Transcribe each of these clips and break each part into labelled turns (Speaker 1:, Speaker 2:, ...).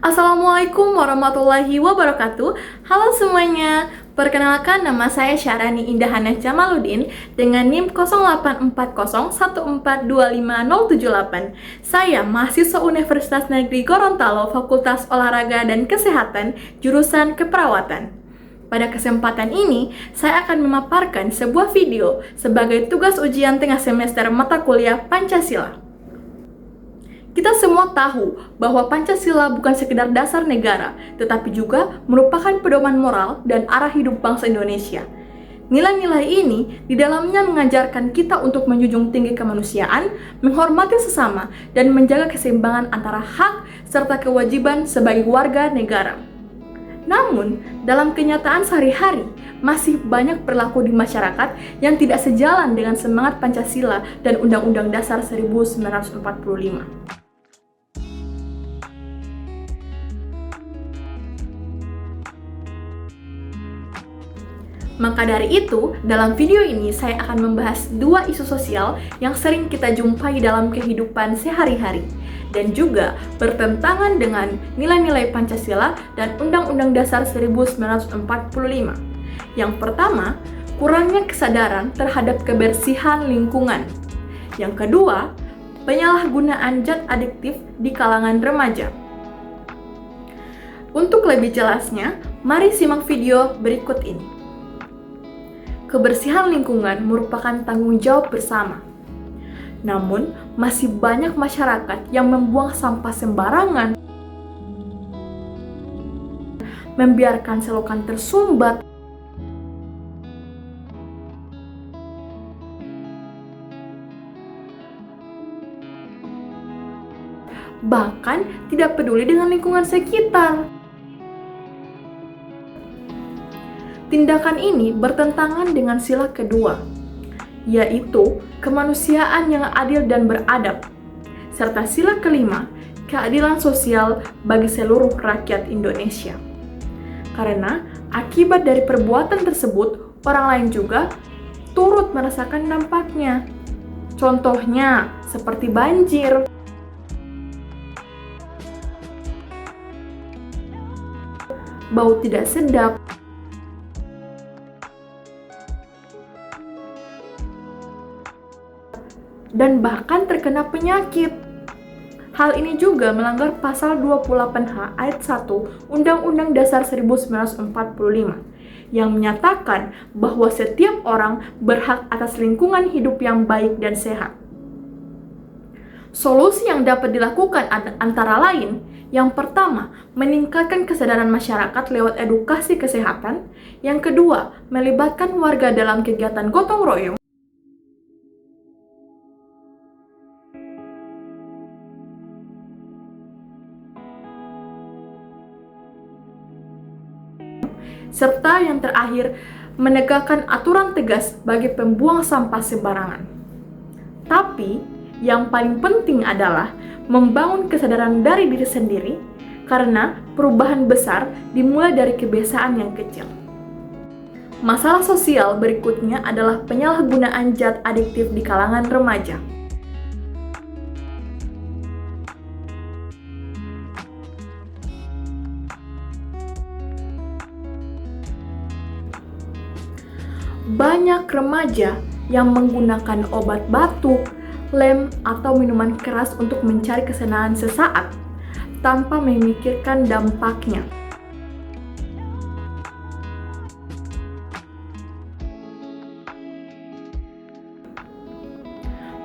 Speaker 1: Assalamualaikum warahmatullahi wabarakatuh. Halo semuanya, perkenalkan nama saya Syarani Indahana Jamaluddin dengan NIM 084014250078. Saya mahasiswa Universitas Negeri Gorontalo, Fakultas Olahraga dan Kesehatan, jurusan Keperawatan. Pada kesempatan ini, saya akan memaparkan sebuah video sebagai tugas ujian tengah semester mata kuliah Pancasila. Kita semua tahu bahwa Pancasila bukan sekedar dasar negara, tetapi juga merupakan pedoman moral dan arah hidup bangsa Indonesia. Nilai-nilai ini di dalamnya mengajarkan kita untuk menjunjung tinggi kemanusiaan, menghormati sesama, dan menjaga keseimbangan antara hak serta kewajiban sebagai warga negara. Namun, dalam kenyataan sehari-hari, masih banyak perilaku di masyarakat yang tidak sejalan dengan semangat Pancasila dan Undang-Undang Dasar 1945. Maka dari itu, dalam video ini saya akan membahas dua isu sosial yang sering kita jumpai dalam kehidupan sehari-hari dan juga bertentangan dengan nilai-nilai Pancasila dan Undang-Undang Dasar 1945. Yang pertama, kurangnya kesadaran terhadap kebersihan lingkungan. Yang kedua, penyalahgunaan zat adiktif di kalangan remaja. Untuk lebih jelasnya, mari simak video berikut ini. Kebersihan lingkungan merupakan tanggung jawab bersama. Namun, masih banyak masyarakat yang membuang sampah sembarangan, membiarkan selokan tersumbat, bahkan tidak peduli dengan lingkungan sekitar. Tindakan ini bertentangan dengan sila kedua, yaitu kemanusiaan yang adil dan beradab, serta sila kelima, keadilan sosial bagi seluruh rakyat Indonesia. Karena akibat dari perbuatan tersebut, orang lain juga turut merasakan dampaknya. Contohnya seperti banjir, bau tidak sedap, dan bahkan terkena penyakit. Hal ini juga melanggar pasal 28H ayat 1 Undang-Undang Dasar 1945 yang menyatakan bahwa setiap orang berhak atas lingkungan hidup yang baik dan sehat. Solusi yang dapat dilakukan antara lain, yang pertama, meningkatkan kesadaran masyarakat lewat edukasi kesehatan. Yang kedua, melibatkan warga dalam kegiatan gotong royong. Serta yang terakhir, menegakkan aturan tegas bagi pembuang sampah sembarangan. Tapi, yang paling penting adalah membangun kesadaran dari diri sendiri, karena perubahan besar dimulai dari kebiasaan yang kecil. Masalah sosial berikutnya adalah penyalahgunaan zat adiktif di kalangan remaja. Banyak remaja yang menggunakan obat batuk, lem, atau minuman keras untuk mencari kesenangan sesaat tanpa memikirkan dampaknya.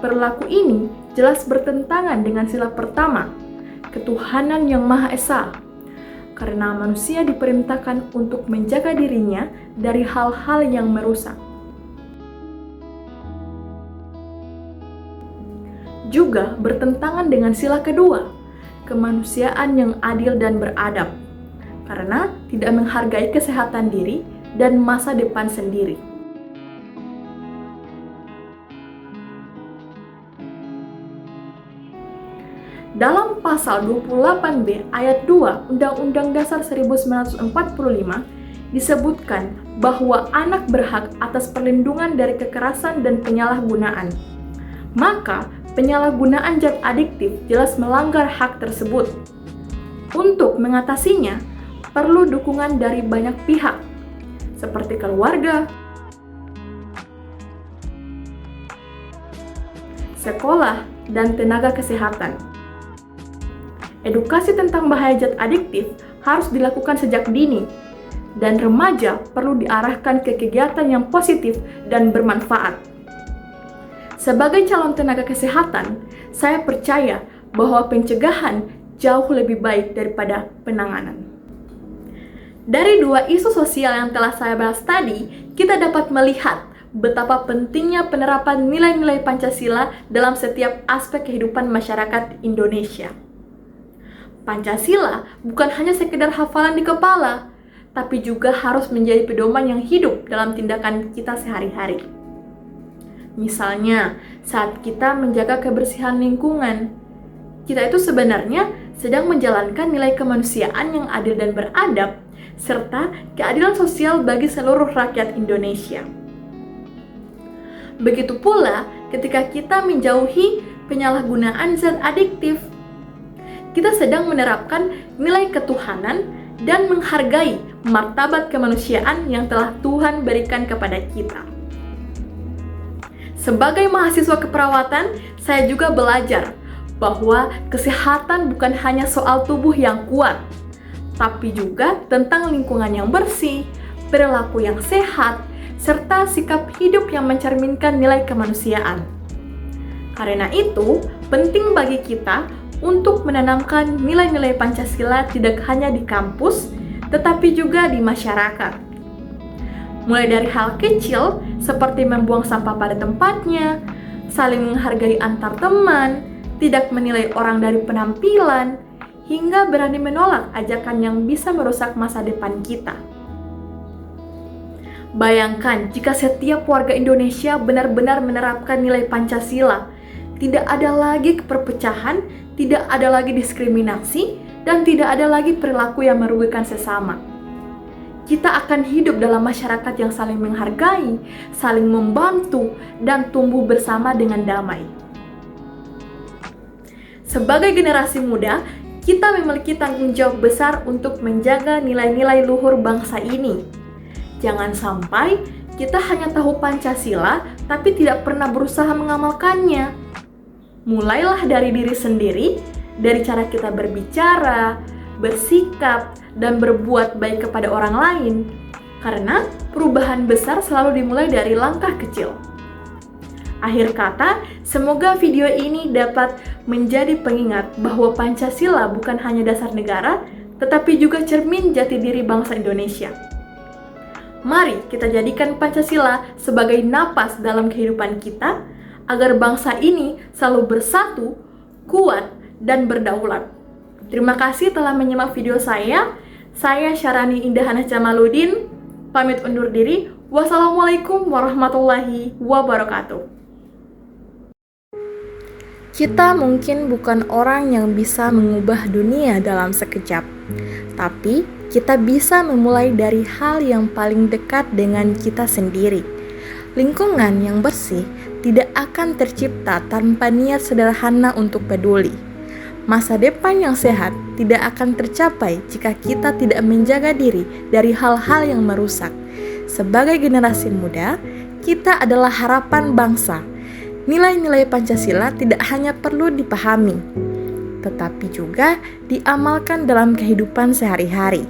Speaker 1: Perilaku ini jelas bertentangan dengan sila pertama, ketuhanan yang Maha Esa, karena manusia diperintahkan untuk menjaga dirinya dari hal-hal yang merusak. Juga bertentangan dengan sila kedua, kemanusiaan yang adil dan beradab, karena tidak menghargai kesehatan diri dan masa depan sendiri. Dalam pasal 28B ayat 2 Undang-Undang Dasar 1945 disebutkan bahwa anak berhak atas perlindungan dari kekerasan dan penyalahgunaan. Maka, penyalahgunaan zat adiktif jelas melanggar hak tersebut. Untuk mengatasinya, perlu dukungan dari banyak pihak, seperti keluarga, sekolah, dan tenaga kesehatan. Edukasi tentang bahaya zat adiktif harus dilakukan sejak dini, dan remaja perlu diarahkan ke kegiatan yang positif dan bermanfaat. Sebagai calon tenaga kesehatan, saya percaya bahwa pencegahan jauh lebih baik daripada penanganan. Dari dua isu sosial yang telah saya bahas tadi, kita dapat melihat betapa pentingnya penerapan nilai-nilai Pancasila dalam setiap aspek kehidupan masyarakat Indonesia. Pancasila bukan hanya sekedar hafalan di kepala, tapi juga harus menjadi pedoman yang hidup dalam tindakan kita sehari-hari. Misalnya, saat kita menjaga kebersihan lingkungan, kita itu sebenarnya sedang menjalankan nilai kemanusiaan yang adil dan beradab, serta keadilan sosial bagi seluruh rakyat Indonesia. Begitu pula ketika kita menjauhi penyalahgunaan zat adiktif, kita sedang menerapkan nilai ketuhanan dan menghargai martabat kemanusiaan yang telah Tuhan berikan kepada kita. Sebagai mahasiswa keperawatan, saya juga belajar bahwa kesehatan bukan hanya soal tubuh yang kuat, tapi juga tentang lingkungan yang bersih, perilaku yang sehat, serta sikap hidup yang mencerminkan nilai kemanusiaan. Karena itu, penting bagi kita untuk menanamkan nilai-nilai Pancasila tidak hanya di kampus, tetapi juga di masyarakat. Mulai dari hal kecil seperti membuang sampah pada tempatnya, saling menghargai antar teman, tidak menilai orang dari penampilan, hingga berani menolak ajakan yang bisa merusak masa depan kita. Bayangkan jika setiap warga Indonesia benar-benar menerapkan nilai Pancasila, tidak ada lagi perpecahan, tidak ada lagi diskriminasi, dan tidak ada lagi perilaku yang merugikan sesama. Kita akan hidup dalam masyarakat yang saling menghargai, saling membantu, dan tumbuh bersama dengan damai. Sebagai generasi muda, kita memiliki tanggung jawab besar untuk menjaga nilai-nilai luhur bangsa ini. Jangan sampai kita hanya tahu Pancasila, tapi tidak pernah berusaha mengamalkannya. Mulailah dari diri sendiri, dari cara kita berbicara, bersikap, dan berbuat baik kepada orang lain. Karena perubahan besar selalu dimulai dari langkah kecil. Akhir kata, semoga video ini dapat menjadi pengingat bahwa Pancasila bukan hanya dasar negara, tetapi juga cermin jati diri bangsa Indonesia. Mari kita jadikan Pancasila sebagai napas dalam kehidupan kita, agar bangsa ini selalu bersatu, kuat, dan berdaulat. Terima kasih telah menyimak video saya. Saya Syarani Indahana Jamaludin, pamit undur diri. Wassalamualaikum warahmatullahi wabarakatuh. Kita mungkin bukan orang yang bisa mengubah dunia dalam sekejap, tapi kita bisa memulai dari hal yang paling dekat dengan kita sendiri. Lingkungan yang bersih tidak akan tercipta tanpa niat sederhana untuk peduli. Masa depan yang sehat tidak akan tercapai jika kita tidak menjaga diri dari hal-hal yang merusak. Sebagai generasi muda, kita adalah harapan bangsa. Nilai-nilai Pancasila tidak hanya perlu dipahami, tetapi juga diamalkan dalam kehidupan sehari-hari.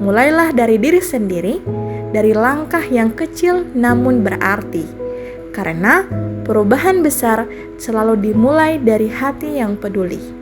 Speaker 1: Mulailah dari diri sendiri, dari langkah yang kecil namun berarti. Karena perubahan besar selalu dimulai dari hati yang peduli.